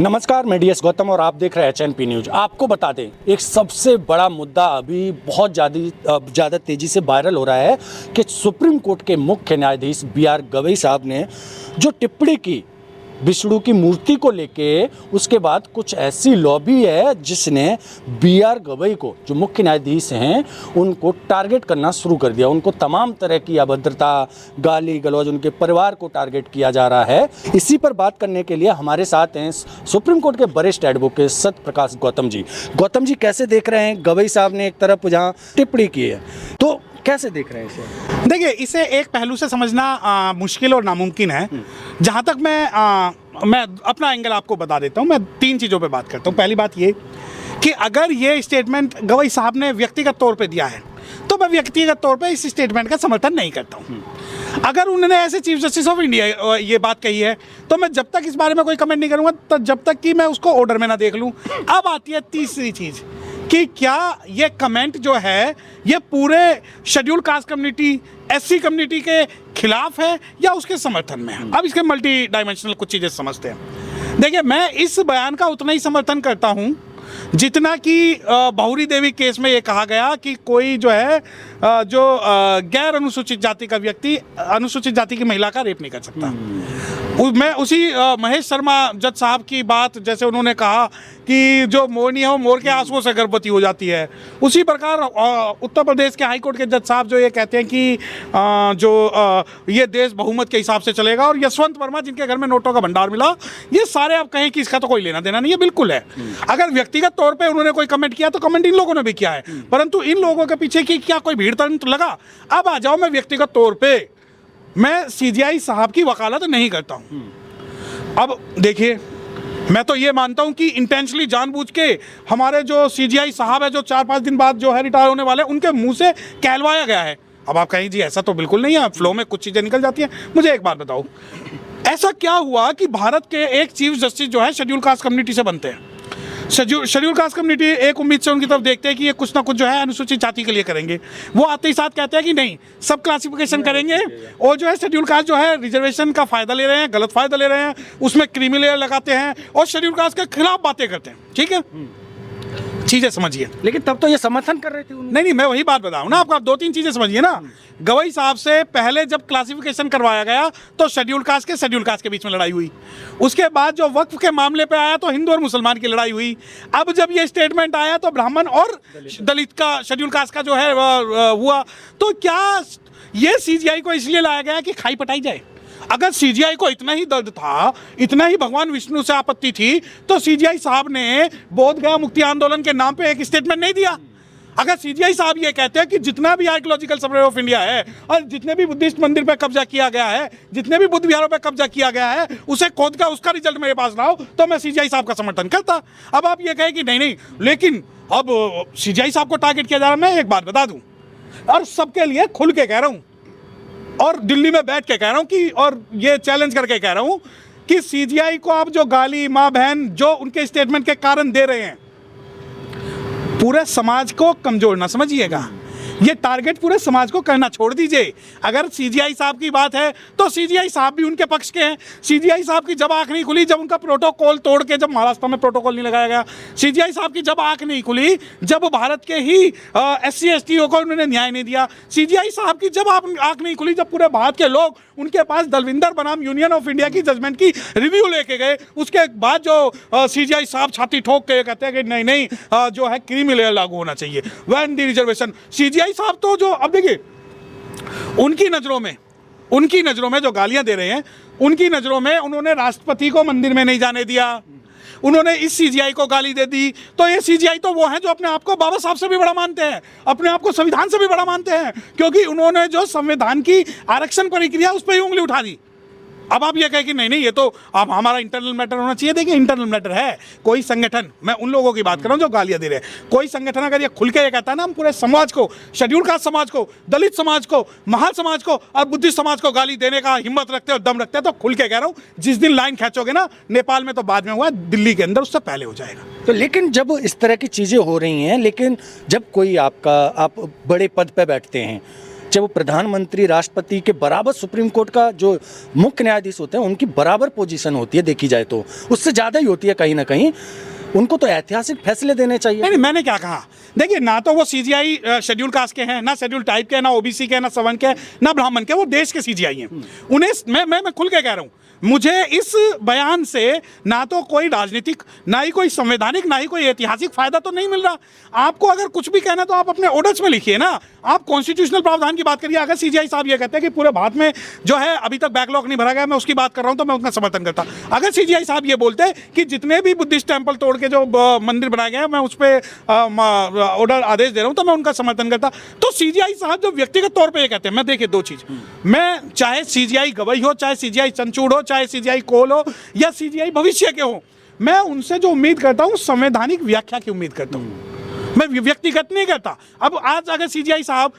नमस्कार, मैं डीएस गौतम और आप देख रहे हैं एचएनपी न्यूज। आपको बता दें, एक सबसे बड़ा मुद्दा अभी बहुत ज़्यादा तेज़ी से वायरल हो रहा है कि सुप्रीम कोर्ट के मुख्य न्यायाधीश बीआर गवई साहब ने जो टिप्पणी की विष्णु की मूर्ति को लेके, उसके बाद कुछ ऐसी लॉबी है जिसने बीआर गवई को, जो मुख्य न्यायाधीश हैं, उनको टारगेट करना शुरू कर दिया। उनको तमाम तरह की अभद्रता, गाली गलौज, उनके परिवार को टारगेट किया जा रहा है। इसी पर बात करने के लिए हमारे साथ हैं सुप्रीम कोर्ट के वरिष्ठ एडवोकेट सत्य प्रकाश गौतम जी। गौतम जी, कैसे देख रहे हैं? गवई साहब ने एक तरफ जहाँ टिप्पणी की है, तो कैसे देख रहे हैं इसे? देखिए, इसे एक पहलू से समझना मुश्किल और नामुमकिन है। जहाँ तक मैं अपना एंगल आपको बता देता हूँ। मैं तीन चीज़ों पे बात करता हूँ। पहली बात ये कि अगर ये स्टेटमेंट गवई साहब ने व्यक्तिगत तौर पे दिया है तो मैं व्यक्तिगत तौर पे इस स्टेटमेंट का समर्थन नहीं करता हूँ। अगर उन्होंने ऐसे चीफ जस्टिस ऑफ इंडिया ये बात कही है तो मैं जब तक इस बारे में कोई कमेंट नहीं करूँगा, तो जब तक कि मैं उसको ऑर्डर में ना देख लूँ। अब आती है तीसरी चीज़ कि क्या ये कमेंट जो है ये पूरे schedule caste community, SC community के खिलाफ है या उसके समर्थन में है। अब इसके मल्टी डायमेंशनल कुछ चीज़ें समझते हैं। देखिए, मैं इस बयान का उतना ही समर्थन करता हूँ जितना कि बहुरी देवी केस में ये कहा गया कि कोई जो है जो गैर अनुसूचित जाति का व्यक्ति अनुसूचित जाति की महिला का रेप नहीं कर सकता। मैं उसी महेश शर्मा जज साहब की बात, जैसे उन्होंने कहा कि जो मोरनी है वो मोर के आंसुओं से गर्भवती हो जाती है, उसी प्रकार उत्तर प्रदेश के हाई कोर्ट के जज साहब जो ये कहते हैं कि ये देश बहुमत के हिसाब से चलेगा, और यशवंत वर्मा जिनके घर में नोटों का भंडार मिला, ये सारे आप कहें कि इसका तो कोई लेना देना नहीं है। बिल्कुल है। अगर व्यक्तिगत तौर पर उन्होंने कोई कमेंट किया तो कमेंट इन लोगों ने भी किया है, परंतु इन लोगों के पीछे की क्या कोई भीड़ तंत्र लगा? अब आ जाओ, मैं व्यक्तिगत तौर पर मैं सीजीआई साहब की वकालत नहीं करता हूं। अब देखिए, मैं तो ये मानता हूं कि इंटेंशनली जानबूझ के हमारे जो सीजीआई साहब है, जो 4-5 दिन बाद जो है रिटायर होने वाले, उनके मुंह से कहलवाया गया है। अब आप कहें जी ऐसा तो बिल्कुल नहीं है, फ्लो में कुछ चीज़ें निकल जाती हैं। मुझे एक बात बताओ, ऐसा क्या हुआ कि भारत के एक चीफ जस्टिस जो है शेड्यूल कास्ट कम्युनिटी से बनते हैं? शेड्यूल कास्ट कम्युनिटी एक उम्मीद से उनकी तरफ देखते हैं कि ये कुछ ना कुछ जो है अनुसूचित जाति के लिए करेंगे। वो आते ही साथ कहते हैं कि नहीं, सब क्लासिफिकेशन करेंगे, और जो है शेड्यूल कास्ट जो है रिजर्वेशन का फायदा ले रहे हैं, गलत फायदा ले रहे हैं, उसमें क्रीमी लेयर लगाते हैं और शेड्यूल कास्ट के खिलाफ बातें करते हैं। ठीक है, चीजें समझिए। लेकिन तब तो ये समर्थन कर रहे थे। नहीं, मैं वही बात बताऊं ना आपको। आप 2-3 चीजें समझिए ना। गवई साहब से पहले जब क्लासिफिकेशन करवाया गया तो शेड्यूल कास्ट के बीच में लड़ाई हुई। उसके बाद जो वक्फ के मामले पे आया तो हिंदू और मुसलमान की लड़ाई हुई। अब जब ये स्टेटमेंट आया तो ब्राह्मण और दलित का, शेड्यूल कास्ट का जो है हुआ। तो क्या ये सीजीआई को इसलिए लाया गया कि खाई पटाई जाए? अगर सीजीआई को इतना ही दर्द था, इतना ही भगवान विष्णु से आपत्ति थी, तो सीजीआई साहब ने बोध गया मुक्ति आंदोलन के नाम पे एक स्टेटमेंट नहीं दिया। अगर सीजीआई साहब ये कहते हैं कि जितना भी आर्कियोलॉजिकल सर्वे ऑफ इंडिया है और जितने भी बुद्धिस्ट मंदिर पे कब्जा किया गया है, जितने भी बुद्ध विहारों पे कब्जा किया गया है, उसे खोद कर उसका रिजल्ट मेरे पास लाओ, तो मैं सीजीआई साहब का समर्थन करता। अब आप ये कहें कि नहीं, लेकिन अब सीजीआई साहब को टारगेट किया जा रहा है। मैं एक बात बता दूं, और सबके लिए खुल के कह रहा हूं, और दिल्ली में बैठ के कह रहा हूं कि, और ये चैलेंज करके कह रहा हूं कि सीजीआई को आप जो गाली, माँ बहन जो उनके स्टेटमेंट के कारण दे रहे हैं, पूरे समाज को कमजोर ना समझिएगा। ये टारगेट पूरे समाज को करना छोड़ दीजिए। अगर सीजीआई साहब की बात है तो सीजीआई साहब भी उनके पक्ष के हैं। सीजीआई साहब की जब आंख नहीं खुली, जब उनका प्रोटोकॉल तोड़ के, जब महाराष्ट्र में प्रोटोकॉल नहीं लगाया गया, सीजीआई साहब की जब आंख नहीं खुली, जब भारत के ही एससी एसटीओ को उन्होंने न्याय नहीं दिया, सीजीआई साहब की जब आंख नहीं खुली, जब पूरे भारत के लोग उनके पास दलविंदर बनाम यूनियन ऑफ इंडिया की जजमेंट की रिव्यू लेके गए, उसके बाद जो सीजीआई साहब छाती ठोक के कहते हैं कि नहीं, जो है क्रीमी लेयर लागू होना चाहिए, व्हेन द रिजर्वेशन। सीजीआई साहब तो जो, अब देखिए, उनकी नजरों में जो गालियां दे रहे हैं, उनकी नजरों में उन्होंने राष्ट्रपति को मंदिर में नहीं जाने दिया, उन्होंने इस सीजीआई को गाली दे दी। तो ये सीजीआई तो वो हैं जो अपने आप को बाबा साहब से भी बड़ा मानते हैं, अपने आप को संविधान से भी बड़ा मानते हैं, क्योंकि उन्होंने जो संविधान की आरक्षण प्रक्रिया उस पर ही उंगली उठा दी। अब आप ये कहें कि नहीं, ये तो अब हमारा इंटरनल मैटर होना चाहिए। देखिए, इंटरनल मैटर है। कोई संगठन, मैं उन लोगों की बात कर रहा हूँ जो गालियां दे रहे हैं, कोई संगठन अगर ये खुल के ये कहता है ना, हम पूरे समाज को, शेड्यूल कास्ट समाज को, दलित समाज को, महाल समाज को और बुद्धिस्ट समाज को गाली देने का हिम्मत रखते हैं और दम रखते हैं, तो खुल के कह रहा हूँ, जिस दिन लाइन खींचोगे ना, नेपाल में तो बाद में हुआ, दिल्ली के अंदर उससे पहले हो जाएगा। तो लेकिन जब इस तरह की चीज़ें हो रही हैं, लेकिन जब कोई आप बड़े पद पे बैठते हैं, चाहे वो प्रधानमंत्री, राष्ट्रपति के बराबर सुप्रीम कोर्ट का जो मुख्य न्यायाधीश होते हैं उनकी बराबर पोजीशन होती है, देखी जाए तो उससे ज़्यादा ही होती है कहीं ना कहीं। उनको तो ऐतिहासिक फैसले देने चाहिए। नहीं, मैंने क्या कहा, देखिए ना तो वो सीजीआई शेड्यूल कास्ट के हैं, ना शेड्यूल टाइप के हैं, ना ओबीसी के हैं, ना सवर्ण के हैं, ना ब्राह्मण के, वो देश के सीजीआई हैं। उन्हें मैं खुल के कह रहा हूँ, मुझे इस बयान से ना तो कोई राजनीतिक, ना ही कोई संवैधानिक, ना ही कोई ऐतिहासिक फायदा तो नहीं मिल रहा। आपको अगर कुछ भी कहना तो आप अपने ऑर्डर्स में लिखिए ना, आप कॉन्स्टिट्यूशनल प्रावधान की बात करिए। अगर सीजीआई साहब ये कहते हैं कि पूरे भारत में जो है अभी तक बैकलॉग नहीं भरा गया, मैं उसकी बात कर रहा हूं, तो मैं उनका समर्थन करता। अगर सीजीआई साहब ये बोलते हैं कि जितने भी बुद्धिस्ट टेम्पल तोड़ के जो मंदिर बनाए गए हैं मैं उस पर ऑर्डर आदेश दे रहा हूं, तो मैं उनका समर्थन करता। तो सीजीआई साहब जो व्यक्तिगत तौर पर ये कहते हैं, मैं देखिए दो चीज, मैं चाहे सीजीआई गवई हो, चाहे सीजीआई चंचूड़ हो, चाहे सीजीआई कोल हो, या सीजीआई भविष्य के हो, मैं उनसे जो उम्मीद करता हूं संवैधानिक व्याख्या की उम्मीद करता हूं, मैं व्यक्तिगत नहीं करता। अब आज अगर सीजीआई साहब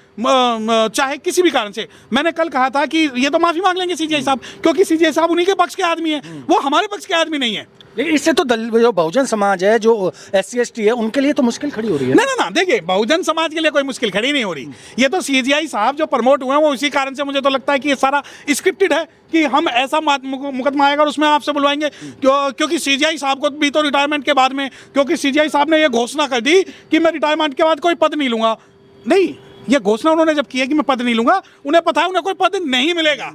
चाहे किसी भी कारण से, मैंने कल कहा था कि ये तो माफी मांग लेंगे सीजीआई साहब, क्योंकि सीजीआई साहब उन्हीं के पक्ष के आदमी हैं, वो हमारे पक्ष के आदमी नहीं है। लेकिन इससे तो जो बहुजन समाज है, जो SC ST है, उनके लिए तो मुश्किल खड़ी हो रही है। ना देखिए, बहुजन समाज के लिए कोई मुश्किल खड़ी नहीं हो रही। ये तो सीजीआई साहब जो प्रमोट हुए हैं वो इसी कारण से, मुझे तो लगता है कि ये सारा स्क्रिप्टेड है कि हम ऐसा मुकदमा आएगा और उसमें आपसे बुलवाएंगे, क्योंकि सीजीआई साहब को भी तो रिटायरमेंट के बाद में, क्योंकि सीजीआई साहब ने ये घोषणा कर दी कि मैं रिटायरमेंट के बाद कोई पद नहीं लूंगा। नहीं, ये घोषणा उन्होंने जब की है कि मैं पद नहीं लूंगा, उन्हें पता है उन्हें कोई पद नहीं मिलेगा।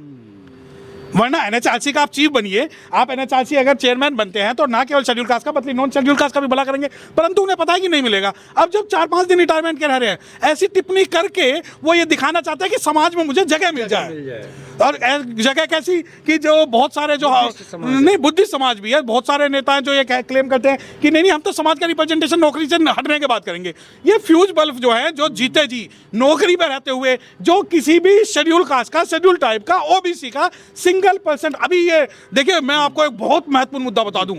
वरना NHRC का आप चीफ बनिए, आप NHRC अगर चेयरमैन बनते हैं तो ना केवल शेड्यूल कास्ट का बल्कि नॉन शेड्यूल कास्ट का भी भला करेंगे, परंतु उन्हें पता है कि नहीं मिलेगा। अब जब 4-5 दिन रिटायरमेंट के रह रहे हैं, ऐसी टिप्पणी करके वो ये दिखाना चाहते हैं कि समाज में मुझे जगह मिल जाए। और जगह कैसी कि जो बहुत सारे जो नहीं बुद्धिस्ट समाज भी है, बहुत सारे नेता हैं जो ये क्लेम करते हैं कि नहीं हम तो समाज का रिप्रेजेंटेशन नौकरी से हटने के बाद करेंगे। ये फ्यूज बल्ब जो है, जो जीते जी नौकरी पर रहते हुए, जो किसी भी शेड्यूल कास्ट का, शेड्यूल टाइप का, ओबीसी का %, अभी ये देखिए, मैं आपको एक बहुत महत्वपूर्ण मुद्दा बता दूं,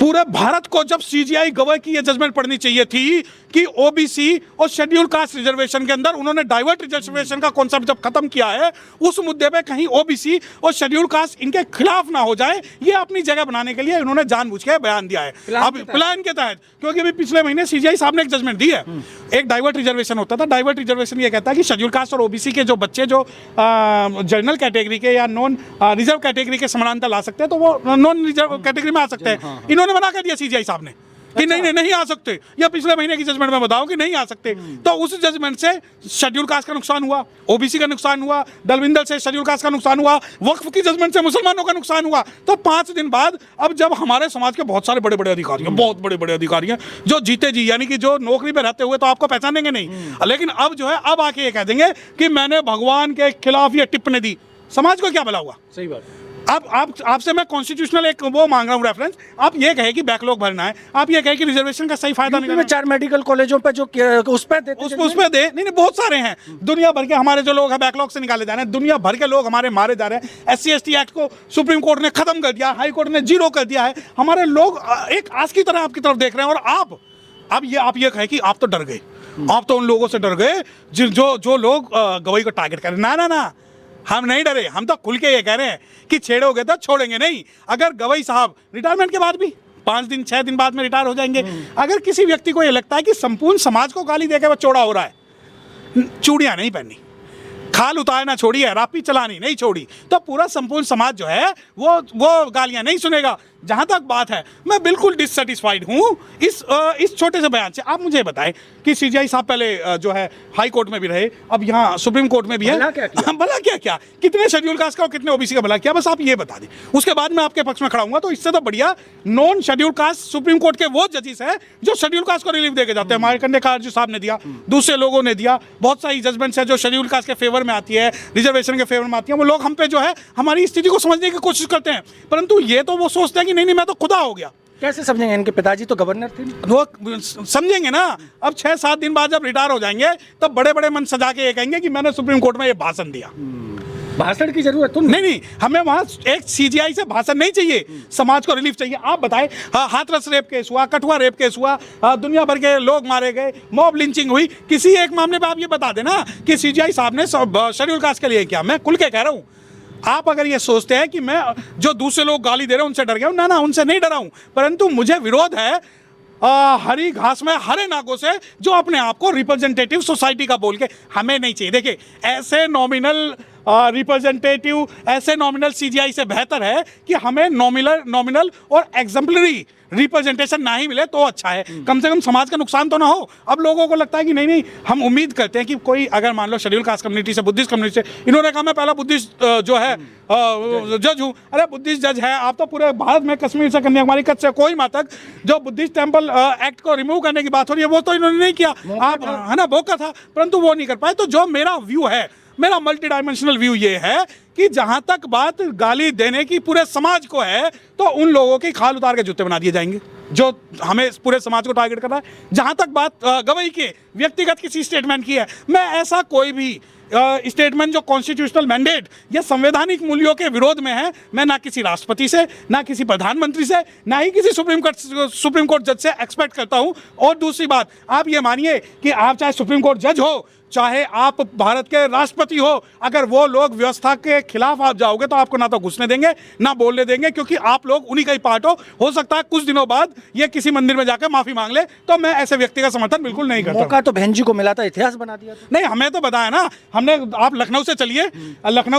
पूरे भारत को जब सीजीआई गवाह की ये जजमेंट पढ़नी चाहिए थी कि ओबीसी और शेड्यूल कास्ट रिजर्वेशन के अंदर उन्होंने डाइवर्ट रिजर्वेशन का कॉन्सेप्ट जब खत्म किया है, उस मुद्दे पे कहीं ओबीसी और शेड्यूल कास्ट इनके खिलाफ ना हो जाए, ये अपनी जगह बनाने के लिए इन्होंने जानबूझ के बयान दिया है। अब प्लान के तहत, क्योंकि अभी पिछले महीने सीजीआई साहब ने एक जजमेंट दी है। एक डाइवर्ट रिजर्वेशन होता था, डाइवर्ट रिजर्वेशन ये कहता है कि शेड्यूल कास्ट और ओबीसी के जो बच्चे जो जनरल कैटेगरी के या नॉन रिजर्व कैटेगरी के समानांतर ला सकते हैं, तो वो नॉन रिजर्व कैटेगरी में आ सकते हैं। इन्होंने मना कर दिया सीजीआई साहब ने कि नहीं आ सकते, या पिछले महीने की जजमेंट में बताओ कि नहीं आ सकते। तो उस जजमेंट से शेड्यूल कास्ट का नुकसान हुआ, ओबीसी का नुकसान हुआ, दलविंदर से शेड्यूल कास्ट का नुकसान हुआ, वक्फ की जजमेंट से मुसलमानों का नुकसान हुआ। तो 5 दिन बाद अब जब हमारे समाज के बहुत सारे बड़े बड़े अधिकारी हैं, बहुत बड़े बड़े अधिकारी हैं जो जीते जी, यानी कि जो नौकरी पर रहते हुए तो आपको पहचानेंगे नहीं, लेकिन अब जो है अब आके ये कह देंगे कि मैंने भगवान के खिलाफ ये टिप्पणी दी, समाज को क्या भला हुआ। सही बात। अब आपसे मैं कॉन्स्टिट्यूशनल एक वो मांग रहा हूँ रेफरेंस, आप ये कहे कि बैकलॉग भरना है, आप ये कहे कि रिजर्वेशन का सही फायदा नहीं, 4 मेडिकल कॉलेजों पे जो उस पे दे, नहीं बहुत सारे हैं दुनिया भर के हमारे जो लोग हैं बैकलॉग से निकाले जा रहे हैं, दुनिया भर के लोग हमारे मारे जा रहे हैं। SC ST एक्ट को सुप्रीम कोर्ट ने खत्म कर दिया, हाई कोर्ट ने 0 कर दिया है, हमारे लोग एक आस की तरह आपकी तरफ देख रहे हैं। और आप ये कहे कि आप तो डर गए, आप तो उन लोगों से डर गए जो लोग गवाही को टारगेट कर रहे हैं। ना, हम नहीं डरे, हम तो खुल के ये कह रहे हैं कि छेड़ोगे तो छोड़ेंगे नहीं। अगर गवाही साहब रिटायरमेंट के बाद भी 5 दिन 6 दिन बाद में रिटायर हो जाएंगे, अगर किसी व्यक्ति को ये लगता है कि संपूर्ण समाज को गाली देकर वो चौड़ा हो रहा है, चूड़ियां नहीं पहननी, खाल उतारना छोड़ी है, रापी चलानी नहीं छोड़ी, तो पूरा संपूर्ण समाज जो है वो गालियां नहीं सुनेगा। जहां तक बात है, मैं बिल्कुल डिससेटिस्फाइड हूं इस छोटे से बयान से। आप मुझे बताएं कि सीजीआई साहब पहले जो है हाई कोर्ट में भी रहे, अब यहाँ सुप्रीम कोर्ट में भी है, भला क्या कितने शेड्यूल कास्ट का और कितने ओबीसी का भला किया, बस आप ये बता दें, उसके बाद मैं आपके पक्ष में खड़ा हूंगा। तो इससे तो बढ़िया non schedule caste supreme court के वो जजेस है जो शेड्यूल कास्ट को रिलीफ देके जाते हैं। मार्कंडे खारजी साहब ने दिया, दूसरे लोगों ने दिया, बहुत सारी जजमेंट्स है जो शेड्यूल कास्ट के फेवर में आती है, रिजर्वेशन के फेवर में आती है। वो लोग हम पे जो है हमारी स्थिति को समझने की कोशिश करते हैं, परंतु ये तो वो सोचते हैं कि नहीं मैं तो खुदा हो गया। कैसे समझेंगे? इनके पिताजी तो गवर्नर थे। वो समझेंगे ना, अब 6-7 दिन बाद जब रिटायर हो जाएंगे तब बड़े बड़े मन सजा के ये कहेंगे कि मैंने सुप्रीम कोर्ट में ये भाषण दिया। भाषण की जरूरत नहीं, हमें वहां एक सीजीआई से भाषण नहीं चाहिए, समाज को रिलीफ चाहिए। आप बताएं, हाथरस रेप केस हुआ, कठुआ रेप केस हुआ, दुनिया भर के लोग मारे गए, मॉब लिंचिंग हुई, किसी एक मामले पे आप ये बता देना कि सीजीआई साहब ने शेड्यूल कास्ट के लिए किया। मैं खुल के कह रहा हूँ, आप अगर ये सोचते हैं कि मैं जो दूसरे लोग गाली दे रहे हैं उनसे डर गया हूं, ना उनसे नहीं डरा हूं, परंतु मुझे विरोध है हरी घास में हरे नागों से जो अपने आप को रिप्रेजेंटेटिव सोसाइटी का बोल के, हमें नहीं चाहिए। देखिए ऐसे नॉमिनल रिप्रेजेंटेटिव, ऐसे नॉमिनल सीजीआई से बेहतर है कि हमें नॉमिनल और एग्जाम्पलरी रिप्रेजेंटेशन ना ही मिले तो अच्छा है, कम से कम समाज का नुकसान तो ना हो। अब लोगों को लगता है कि नहीं, हम उम्मीद करते हैं कि कोई अगर मान लो शेड्यूल कास्ट कम्युनिटी से, बुद्धिस्ट कम्युनिटी से, इन्होंने कहा मैं पहला बुद्धिस्ट जो है जज हूँ। अरे बुद्धिस्ट जज है आप तो पूरे भारत में, कश्मीर से कन्याकुमारी, कच्छ से कोहिमा तक जो बुद्धिस्ट टेम्पल एक्ट को रिमूव करने की बात हो रही है वो तो इन्होंने नहीं किया, आप है ना, मौका था, परंतु वो नहीं कर पाए। तो जो मेरा व्यू है, मेरा मल्टी डायमेंशनल व्यू ये है कि जहां तक बात गाली देने की पूरे समाज को है तो उन लोगों की खाल उतार के जूते बना दिए जाएंगे जो हमें पूरे समाज को टारगेट कर रहा है। जहां तक बात गवई के व्यक्तिगत किसी स्टेटमेंट की है, मैं ऐसा कोई भी स्टेटमेंट जो कॉन्स्टिट्यूशनल मैंडेट या संवैधानिक मूल्यों के विरोध में है, मैं ना किसी राष्ट्रपति से, ना किसी प्रधानमंत्री से, ना ही किसी सुप्रीम कोर्ट जज से एक्सपेक्ट करता हूं। और दूसरी बात, आप ये मानिए कि आप चाहे सुप्रीम कोर्ट जज हो, चाहे आप भारत के राष्ट्रपति हो, अगर वो लोग व्यवस्था के खिलाफ आप जाओगे तो आपको ना तो घुसने देंगे ना बोलने देंगे, क्योंकि आप लोग उन्हीं का ही पार्ट हो सकता है कुछ दिनों बाद ये किसी मंदिर में जाकर माफी मांग ले, तो मैं ऐसे व्यक्ति का समर्थन बिल्कुल नहीं करता। मौका तो बहन जी को मिला था, इतिहास बना दिया था। नहीं, हमें तो बताया ना, हमने, आप लखनऊ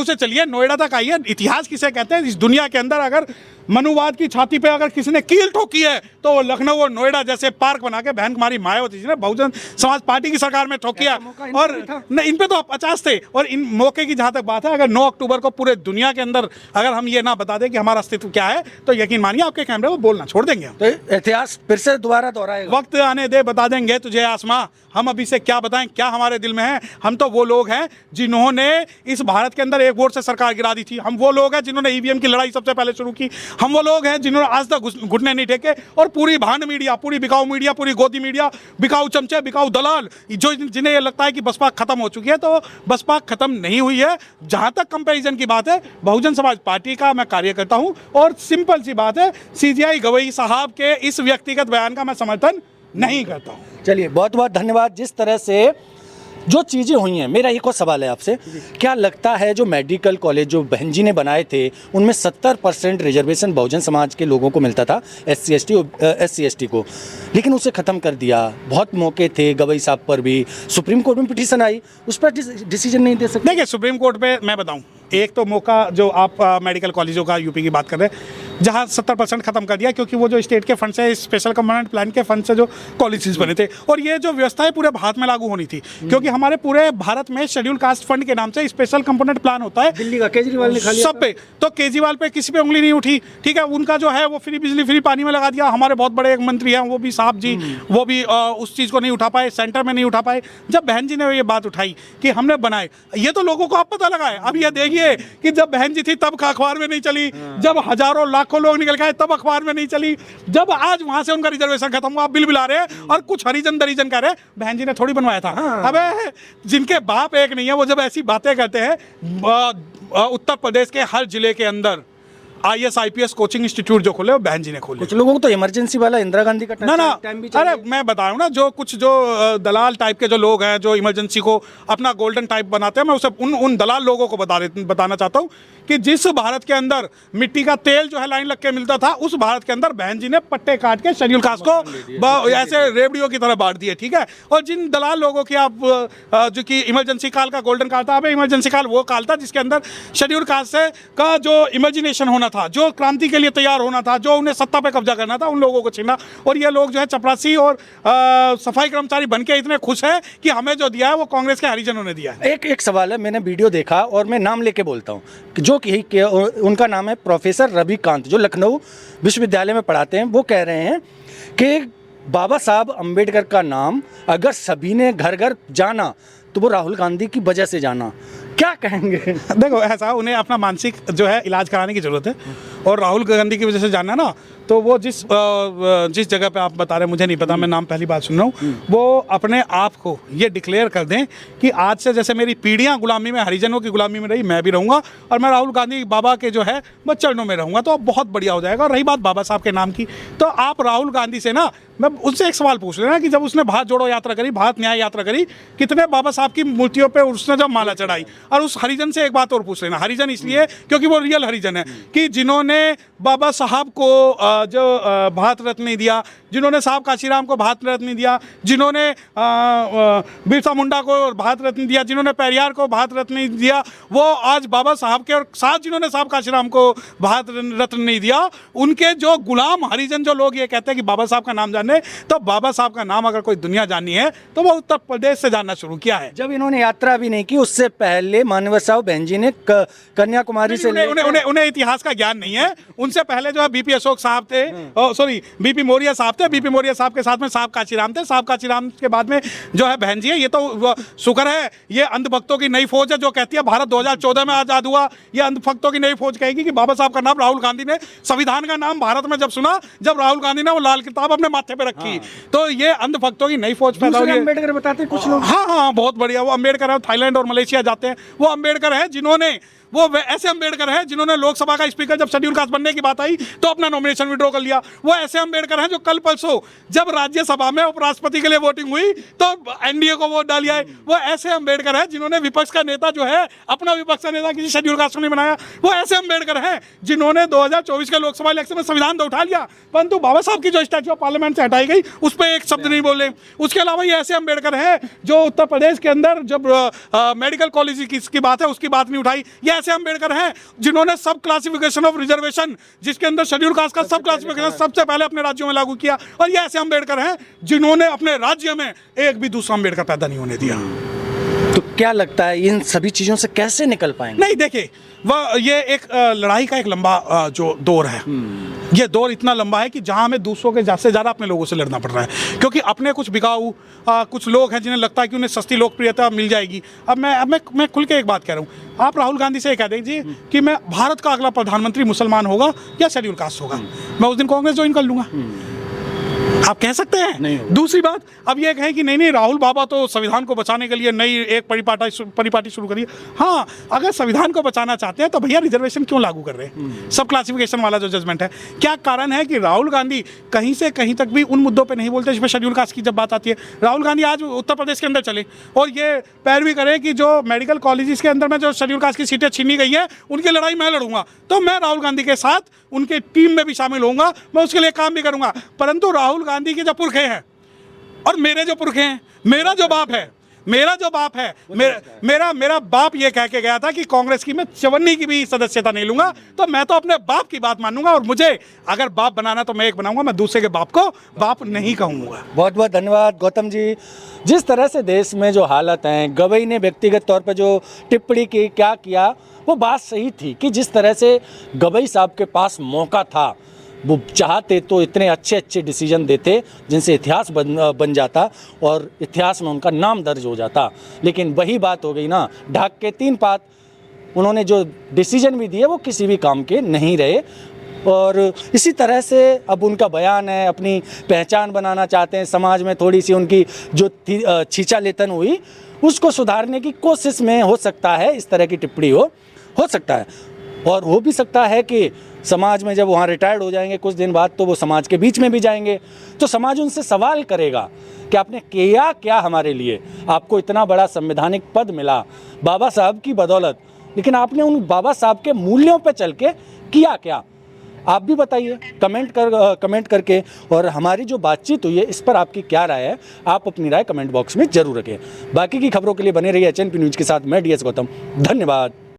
से चलिए, नोएडा तक आइए। इतिहास किसे कहते हैं? इस दुनिया के अंदर अगर मनुवाद की छाती पे अगर किसी ने कील ठोकी है तो वो लखनऊ और नोएडा जैसे पार्क बना के बहन कुमारी मायावती जी ने बहुजन समाज पार्टी की सरकार में ठोकी है। और नहीं, इन पे तो 50 थे। और इन मौके की जहां तक बात है, अगर 9 अक्टूबर को पूरे दुनिया के अंदर अगर हम ये ना बता दें कि हमारा अस्तित्व क्या है, तो यकीन मानिए आपके कैमरे को बोलना छोड़ देंगे। तो इतिहास फिर से दोबारा दोहराएगा। वक्त आने दे, बता देंगे तुझे आसमां, हम अभी से क्या बताएं क्या हमारे दिल में है। हम तो वो लोग हैं जिन्होंने इस भारत के अंदर एक वोट से सरकार गिरा दी थी। हम वो लोग हैं जिन्होंने ईवीएम की लड़ाई सबसे पहले शुरू की। हम वो लोग हैं जिन्होंने आज तक घुटने नहीं टेके। और पूरी भांड मीडिया, पूरी बिकाऊ मीडिया, पूरी गोदी मीडिया, बिकाऊ चमचे, बिकाऊ दलाल, जो जिन्हें ये लगता है कि बसपा खत्म हो चुकी है, तो बसपा खत्म नहीं हुई है। जहां तक कंपैरिजन की बात है, बहुजन समाज पार्टी का मैं कार्य करता हूं और सिंपल सी बात है, सीजीआई गवई साहब के इस व्यक्तिगत बयान का मैं समर्थन नहीं करता हूं। चलिए, बहुत बहुत धन्यवाद। जिस तरह से जो चीज़ें हुई हैं, मेरा एक और सवाल है आपसे, क्या लगता है जो मेडिकल कॉलेज जो बहन जी ने बनाए थे उनमें 70% रिजर्वेशन बहुजन समाज के लोगों को मिलता था, SC ST को, लेकिन उसे ख़त्म कर दिया। बहुत मौके थे गवई साहब पर भी, सुप्रीम कोर्ट में पिटीशन आई, उस पर डिसीजन नहीं दे सकते। देखिए, सुप्रीम कोर्ट पे मैं बताऊं, एक तो मौका जो आप मेडिकल कॉलेजों का यूपी की बात कर रहे हैं, जहां 70% खत्म कर दिया, क्योंकि वो जो स्टेट के फंड से, स्पेशल कंपोनेंट प्लान के फंड से जो कॉलेजेस बने थे, और ये जो व्यवस्था है पूरे भारत में लागू होनी थी, क्योंकि हमारे पूरे भारत में शेड्यूल कास्ट फंड के नाम से स्पेशल कंपोनेंट प्लान होता है। दिल्ली का केजरीवाल ने खा लिया सब पे, तो केजरीवाल पे किसी पे उंगली नहीं उठी। ठीक है, उनका जो है वो फ्री बिजली फ्री पानी में लगा दिया। हमारे बहुत बड़े एक मंत्री हैं, वो भी साहब जी, वो भी उस चीज़ को नहीं उठा पाए, सेंटर में नहीं उठा पाए। जब बहन जी ने ये बात उठाई कि हमने बनाए, ये तो लोगों को आप पता लगा है। अब ये देखिए कि जब बहन जी थी तब अखबार में नहीं चली, जब हजारों लाखों लोग निकल गए तब अखबार में नहीं चली, जब आज वहां से उनका रिजर्वेशन खत्म हुआ, बिल बिला रहे हैं और कुछ हरिजन दरिजन कह रहे हैं बहन जी ने थोड़ी बनवाया था। अबे जिनके बाप एक नहीं है, वो जब ऐसी बातें करते हैं, उत्तर प्रदेश के हर जिले के अंदर IAS IPS कोचिंग इंस्टीट्यूट जो खोले वो बहन जी ने खोले। कुछ लोगों को तो इमरजेंसी वाला इंदिरा गांधी का ना टाइम भी चाहिए। अरे मैं बता रहा हूँ ना, जो कुछ जो दलाल टाइप के जो लोग हैं, जो इमरजेंसी को अपना गोल्डन टाइप बनाते हैं, मैं उसे उन दलाल लोगों को बताना चाहता हूँ कि जिस भारत के अंदर मिट्टी का तेल जो है लाइन लग के मिलता था, उस भारत के अंदर बहन जी ने पट्टे काट के शेड्यूल कास्ट को ऐसे रेवड़ियों की तरह बांट दिए। ठीक है, और जिन दलाल लोगों की आप जो कि इमरजेंसी काल का गोल्डन काल था, अब इमरजेंसी काल वो काल था जिसके अंदर शेड्यूल कास्ट से का जो इमेजिनेशन होना था, जो क्रांति के लिए तैयार होना था, जो उन्हें सत्ता पे कब्जा करना था, उन लोगों को छीना। और ये लोग जो है चपरासी और सफाई कर्मचारी बन के इतने खुश है कि हमें जो दिया है वो कांग्रेस के हरिजनों ने दिया है। एक सवाल है, मैंने वीडियो देखा और मैं नाम लेके बोलता हूँ, जो कि उनका नाम है प्रोफेसर रविकांत, जो लखनऊ विश्वविद्यालय में पढ़ाते हैं। वो कह रहे हैं कि बाबा साहब अम्बेडकर का नाम अगर सभी ने घर घर जाना तो वो राहुल गांधी की वजह से जाना। क्या कहेंगे? देखो, ऐसा उन्हें अपना मानसिक जो है इलाज कराने की जरूरत है, और राहुल गांधी की वजह से जानना ना, तो वो जिस जगह पे आप बता रहे हैं, मुझे नहीं पता, मैं नाम पहली बार सुन रहा हूँ, वो अपने आप को ये डिक्लेयर कर दें कि आज से जैसे मेरी पीढ़ियाँ गुलामी में, हरिजनों की गुलामी में रही, मैं भी रहूँगा और मैं राहुल गांधी बाबा के जो है मैं चरणों में रहूँगा, तो बहुत बढ़िया हो जाएगा। और रही बात बाबा साहब के नाम की, तो आप राहुल गांधी से ना, मैं उनसे एक सवाल पूछ लेना कि जब उसने भारत जोड़ो यात्रा करी, भारत न्याय यात्रा करी, कितने बाबा साहब की मूर्तियों पे उसने जब माला चढ़ाई। और उस हरिजन से एक बात और पूछ लेना, हरिजन इसलिए क्योंकि वो रियल हरिजन है, कि जिन्होंने जिन्होंने बाबा साहब को जो भारत रत्न दिया, जिन्होंने साहब काशीराम को भारत रत्न दिया, जिन्होंने बिरसा मुंडा को भारत रत्न दिया, जिन्होंने पेरियार को भारत रत्न दिया, वो आज बाबा साहब के और साथ जिन्होंने साहब काशीराम को भारत रत्न नहीं दिया, उनके जो गुलाम हरिजन जो लोग ये कहते हैं कि बाबा साहब का नाम जाने, तो बाबा साहब का नाम अगर कोई दुनिया जाननी है तो वो उत्तर प्रदेश से जानना शुरू किया है। जब इन्होंने यात्रा भी नहीं की उससे पहले मानव साहब बहन जी ने कन्याकुमारी से उन्हें इतिहास का ज्ञान नहीं है। उनसे पहले जो है बीपी अशोक साहब थे, सॉरी बीपी मौर्य साहब थे, बीपी मौर्य साहब के साथ में साहब काशीराम थे, साहब काशीराम के बाद में जो है बहन जी है। ये तो शुक्र है ये अंधभक्तों की नई फौज है जो कहती है भारत 2014 में आजाद हुआ। ये अंधभक्तों की नई फौज कहेगी कि बाबा साहब का नाम राहुल गांधी ने संविधान का नाम भारत में जब सुना, जब राहुल गांधी ने वो लाल किताब अपने माथे पे रखी, तो ये अंधभक्तों की नई फौज पैदा हुई है। अम्बेडकर बताते कुछ लोग, हाँ, बहुत बढ़िया। वो अम्बेडकर है, थाईलैंड और मलेशिया जाते हैं। वो अम्बेडकर है जिन्होंने, वो ऐसे अम्बेडकर हैं जिन्होंने लोकसभा का स्पीकर जब शेड्यूल कास्ट बनने की बात आई तो अपना नॉमिनेशन विड्रॉ कर लिया। वो ऐसे अम्बेडकर हैं जो कल परसों जब राज्यसभा में उपराष्ट्रपति के लिए वोटिंग हुई तो एनडीए को वोट डाल आए। वो ऐसे अम्बेडकर हैं जिन्होंने विपक्ष का नेता जो है अपना विपक्ष का नेता किसी शेड्यूल कास्ट को नहीं बनाया। वो ऐसे अम्बेडकर हैं जिन्होंने 2024 के लोकसभा इलेक्शन में संविधान तो उठा लिया, परंतु बाबा साहब की जो स्टैच्यू ऑफ पार्लियामेंट से हटाई गई उस पर एक शब्द नहीं बोले। उसके अलावा ये ऐसे अम्बेडकर हैं जो उत्तर प्रदेश के अंदर जब मेडिकल कॉलेज की बात है उसकी बात नहीं उठाई। ये ऐसे अम्बेडकर हैं जिन्होंने सब क्लासिफिकेशन ऑफ रिजर्वेशन, जिसके अंदर शेड्यूल कास्ट का सब क्लासिफिकेशन सबसे पहले अपने राज्यों में लागू किया। और ये ऐसे अम्बेडकर हैं जिन्होंने अपने राज्य में एक भी दूसरा अम्बेडकर पैदा नहीं होने दिया। तो क्या लगता है इन सभी चीजों से कैसे निकल पाएंगे? नहीं, देखिए वह ये एक लड़ाई का एक लंबा जो दौर है। ये दौर इतना लंबा है कि जहां हमें दूसरों के से ज़्यादा अपने लोगों से लड़ना पड़ रहा है, क्योंकि अपने कुछ बिकाऊ कुछ लोग हैं जिन्हें लगता है कि उन्हें सस्ती लोकप्रियता मिल जाएगी। अब मैं खुल के एक बात कह रहा हूँ, आप राहुल गांधी से कह दीजिए कि मैं भारत का अगला प्रधानमंत्री मुसलमान होगा या शेड्यूल कास्ट होगा, मैं उस दिन कांग्रेस ज्वाइन कर लूँगा। आप कह सकते हैं। दूसरी बात, अब ये कहें कि नहीं राहुल बाबा तो संविधान को बचाने के लिए नई एक परिपाटी शुरू करिए। हाँ, अगर संविधान को बचाना चाहते हैं तो भैया रिजर्वेशन क्यों लागू कर रहे हैं? सब क्लासिफिकेशन वाला जो जजमेंट है, क्या कारण है कि राहुल गांधी कहीं से कहीं तक भी उन मुद्दों पे नहीं बोलते जिसमें शेड्यूल कास्ट की जब बात आती है? राहुल गांधी आज उत्तर प्रदेश के अंदर चले और ये पैरवी करें कि जो मेडिकल कॉलेजेस के अंदर में जो शेड्यूल कास्ट की सीटें छीनी गई है उनकी लड़ाई मैं लड़ूंगा, तो मैं राहुल गांधी के साथ उनके टीम में भी शामिल होऊंगा, मैं उसके लिए काम भी करूंगा। परंतु राहुल गांधी के जो पुरखे हैं और मेरे जो पुरखे हैं, मेरा जो बाप है, मेरा बाप ये कह के गया था कि कांग्रेस की मैं चवन्नी की भी सदस्यता नहीं लूंगा, तो मैं तो अपने बाप की बात मानूंगा और मुझे अगर बाप बनाना तो मैं एक बनाऊंगा, मैं दूसरे के बाप को बाप नहीं कहूंगा। बहुत बहुत धन्यवाद गौतम जी। जिस तरह से देश में जो हालत हैं, गवई ने व्यक्तिगत तौर पर जो टिप्पणी की, क्या किया, वो बात सही थी कि जिस तरह से गवई साहब के पास मौका था, वो चाहते तो इतने अच्छे अच्छे डिसीजन देते जिनसे इतिहास बन जाता और इतिहास में उनका नाम दर्ज हो जाता। लेकिन वही बात हो गई ना, ढाक के 3 पात। उन्होंने जो डिसीजन भी दिए वो किसी भी काम के नहीं रहे। और इसी तरह से अब उनका बयान है, अपनी पहचान बनाना चाहते हैं, समाज में थोड़ी सी उनकी जो छीछालेतन हुई उसको सुधारने की कोशिश में हो सकता है इस तरह की टिप्पणी हो सकता है। और हो भी सकता है कि समाज में जब वहाँ रिटायर्ड हो जाएंगे कुछ दिन बाद तो वो समाज के बीच में भी जाएंगे, तो समाज उनसे सवाल करेगा कि आपने किया क्या हमारे लिए? आपको इतना बड़ा संवैधानिक पद मिला बाबा साहब की बदौलत, लेकिन आपने उन बाबा साहब के मूल्यों पर चल के किया क्या? आप भी बताइए कमेंट करके। और हमारी जो बातचीत हुई है इस पर आपकी क्या राय है, आप अपनी राय कमेंट बॉक्स में जरूर रखें। बाकी की खबरों के लिए बने रहिए HNP न्यूज़ के साथ। मैं DS गौतम, धन्यवाद।